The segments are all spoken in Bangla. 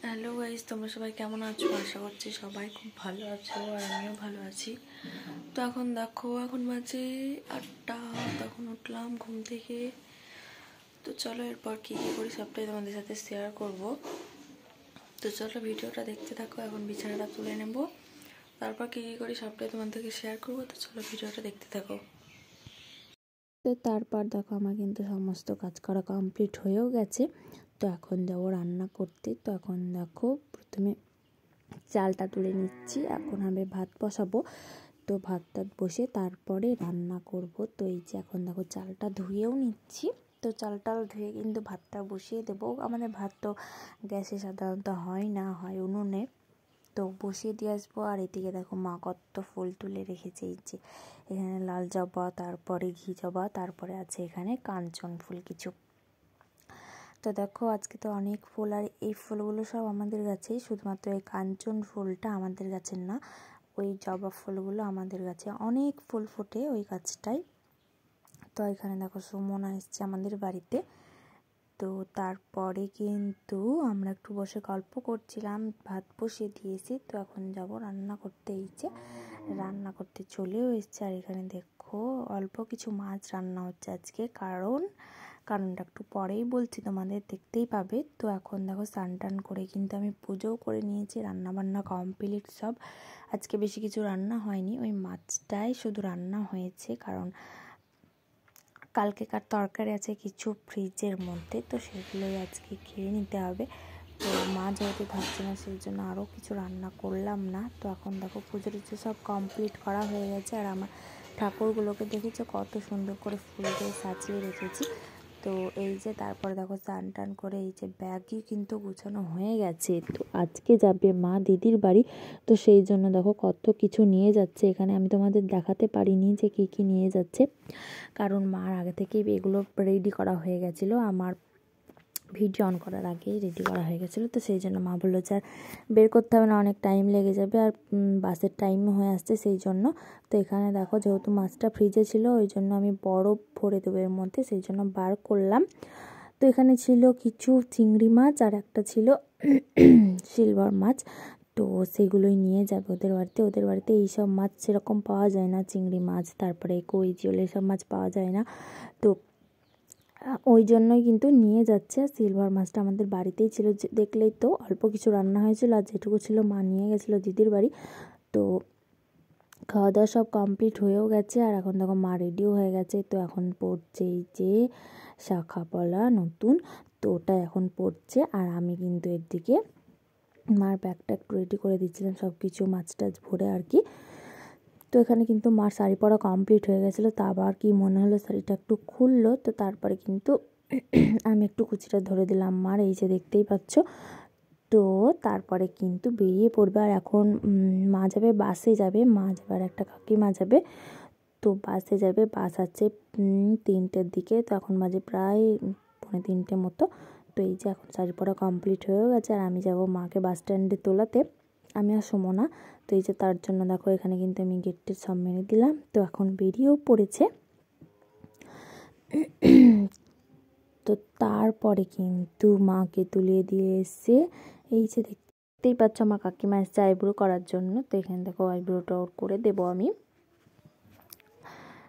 হ্যালো গাইস, তোমরা সবাই কেমন আছো? আশা করছি সবাই খুব ভালো আছো আর আমিও ভালো আছি। তো এখন দেখো, এখন বাজে 8টা। তখন উঠলাম ঘুম থেকে। তো চলো এরপর কী কী করি সবটাই তোমাদের সাথে শেয়ার করব। তো চলো ভিডিওটা দেখতে থাকো। এখন বিছানাটা তুলে নেব, তারপর কী কী করি সবটাই তোমাদেরকে শেয়ার করবো। তো চলো ভিডিওটা দেখতে থাকো। তো তারপর দেখো আমার কিন্তু সমস্ত কাজ করা কমপ্লিট হয়েও গেছে। তো এখন যাবো রান্না করতে। তো এখন দেখো প্রথমে চালটা তুলে নিচ্ছি, এখন আমি ভাত বসাবো। তো ভাতটা বসে তারপরে রান্না করব। তো এই যে এখন দেখো চালটা ধুয়েও নিচ্ছি। তো চালটা ধুয়ে কিন্তু ভাতটা বসিয়ে দেবো। আমাদের ভাত তো গ্যাসে সাধারণত হয় না, হয় উনুনে। তো বসিয়ে দিয়ে আসবো। আর এদিকে দেখো মা কত ফুল তুলে রেখেছে। এই যে এখানে লাল জবা, তারপরে ঘি জবা, তারপরে আছে এখানে কাঞ্চন ফুল কিছু। তো দেখো আজকে তো অনেক ফুল, আর এই ফুলগুলো সব আমাদের গাছে, শুধুমাত্র এই কাঞ্চন ফুলটা আমাদের গাছের না, ওই জবা ফুলগুলো আমাদের গাছে অনেক ফুল ফোটে ওই গাছটায়। তো এখানে দেখো সুমনা এসছে আমাদের বাড়িতে। তো তারপরে কিন্তু আমরা একটু বসে গল্প করছিলাম, ভাত বসিয়ে দিয়েছি। তো এখন যাব রান্না করতে। এই যে রান্না করতে চলেও এসছে। আর এখানে দেখো অল্প কিছু মাছ রান্না হচ্ছে আজকে, কারণটা একটু পরেই বলছি, তোমাদের দেখতেই পাবে। তো এখন দেখো স্নান টান করে কিন্তু আমি পুজোও করে নিয়েছি, রান্না বান্না কমপ্লিট সব। আজকে বেশি কিছু রান্না হয়নি, ওই মাছটাই শুধু রান্না হয়েছে, কারণ কালকেকার তরকারি আছে কিছু ফ্রিজের মধ্যে, তো সেগুলোই আজকে খেয়ে নিতে হবে। তো মা যেহেতু থাকছে না, সেই জন্য আরও কিছু রান্না করলাম না। তো এখন দেখো পুজো টুজো সব কমপ্লিট করা হয়ে গেছে। আর আমার ঠাকুরগুলোকে দেখেছো কত সুন্দর করে ফুল দিয়ে সাজিয়ে রেখেছি। তো এই যে তারপরে দেখো স্নান টান করে এই যে ব্যাগই কিন্তু গুছানো হয়ে গেছে। তো আজকে যাবে মা দিদির বাড়ি, তো সেই জন্য দেখো কত কিছু নিয়ে যাচ্ছে। এখানে আমি তোমাদের দেখাতে পারিনি যে কী কী নিয়ে যাচ্ছে, কারণ মার আগে থেকেই এগুলো রেডি করা হয়ে গেছিলো। আমার ভিডিও অন করার আগেই রেডি করা হয়ে গেছিলো। তো সেই জন্য মা বললো যে আর বের করতে হবে না, অনেক টাইম লেগে যাবে, আর বাসের টাইমও হয়ে আসছে সেই জন্য। তো এখানে দেখো যেহেতু মাছটা ফ্রিজে ছিল, ওই জন্য আমি বরফ ভরে দেবো এর মধ্যে, সেই জন্য বার করলাম। তো এখানে ছিল কিছু চিংড়ি মাছ, আর একটা ছিল সিলভার মাছ। তো সেগুলোই নিয়ে যাবে ওদের বাড়িতে। ওদের বাড়িতে এইসব মাছ সেরকম পাওয়া যায় না, চিংড়ি মাছ, তারপরে কই জিওল, এসব মাছ পাওয়া যায় না। তো ওই জন্যই কিন্তু নিয়ে যাচ্ছে। আর সিলভার মাছটা আমাদের বাড়িতেই ছিল, দেখলেই তো অল্প কিছু রান্না হয়েছিল, আর যেটুকু ছিল মা নিয়ে গেছিলো দিদির বাড়ি। তো খাওয়া দাওয়া সব কমপ্লিট হয়েও গেছে। আর এখন দেখো মা রেডিও হয়ে গেছে। তো এখন পড়ছে এই যে শাখা পলা নতুন, তো ওটা এখন পড়ছে। আর আমি কিন্তু এর দিকে মার ব্যাগটা একটু রেডি করে দিচ্ছিলাম, সব কিছু মাছ টাছ ভরে আর কি। তো এখানে কিন্তু মার শাড়ি পরা কমপ্লিট হয়ে গেছিলো। তা আবার কি মনে হলো শাড়িটা একটু খুললো, তো তারপরে কিন্তু আমি একটু কুচিটা ধরে দিলাম মার, এই যে দেখতেই পাচ্ছ। তো তারপরে কিন্তু বেরিয়ে পড়বে। আর এখন মা যাবে বাসে যাবে, মা যাবে আর একটা কাকিমা যাবে। তো বাসে যাবে, বাস আছে 3টের দিকে। তো এখন বাজে প্রায় 2:45 মতো। তো এই যে এখন শাড়ি পরা কমপ্লিট হয়ে গেছে। আর আমি যাব মাকে বাস স্ট্যান্ডে তোলাতে, আমি আর সুমনা। তো এই যে তার জন্য দেখো এখানে কিন্তু আমি গেটটির সব মেরে দিলাম। তো এখন বেরিয়েও পড়েছে। তো তারপরে কিন্তু মাকে তুলিয়ে দিয়ে এসে এই যে দেখতেই পাচ্ছ আমার কাকিমা এসছে আইব্রো করার জন্য। তো এখানে দেখো আইব্রোটা ওর করে দেবো আমি।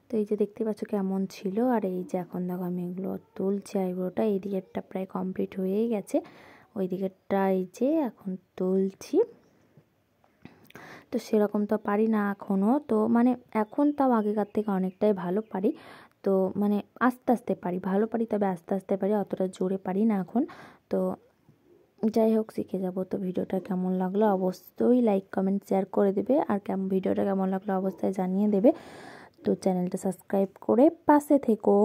তো এই যে দেখতে পাচ্ছ কেমন ছিল। আর এই যে এখন দেখো আমি এগুলো তুলছি আইব্রোটা, এই দিকেরটা প্রায় কমপ্লিট হয়েই গেছে, ওই দিকেরটা এই যে এখন তুলছি। তো সেরকম তো পারি না এখনও, তো মানে এখন তাও আগেকার থেকে অনেকটাই ভালো পারি। তো মানে আস্তে আস্তে পারি, ভালো পারি তবে আস্তে আস্তে পারি, অতটা জোরে পারি না এখন। তো যাই হোক শিখে যাব। তো ভিডিওটা কেমন লাগলো অবশ্যই লাইক কমেন্ট শেয়ার করে দেবে, আর ভিডিওটা কেমন লাগলো অবশ্যই জানিয়ে দেবে। তো চ্যানেলটা সাবস্ক্রাইব করে পাশে থেকো।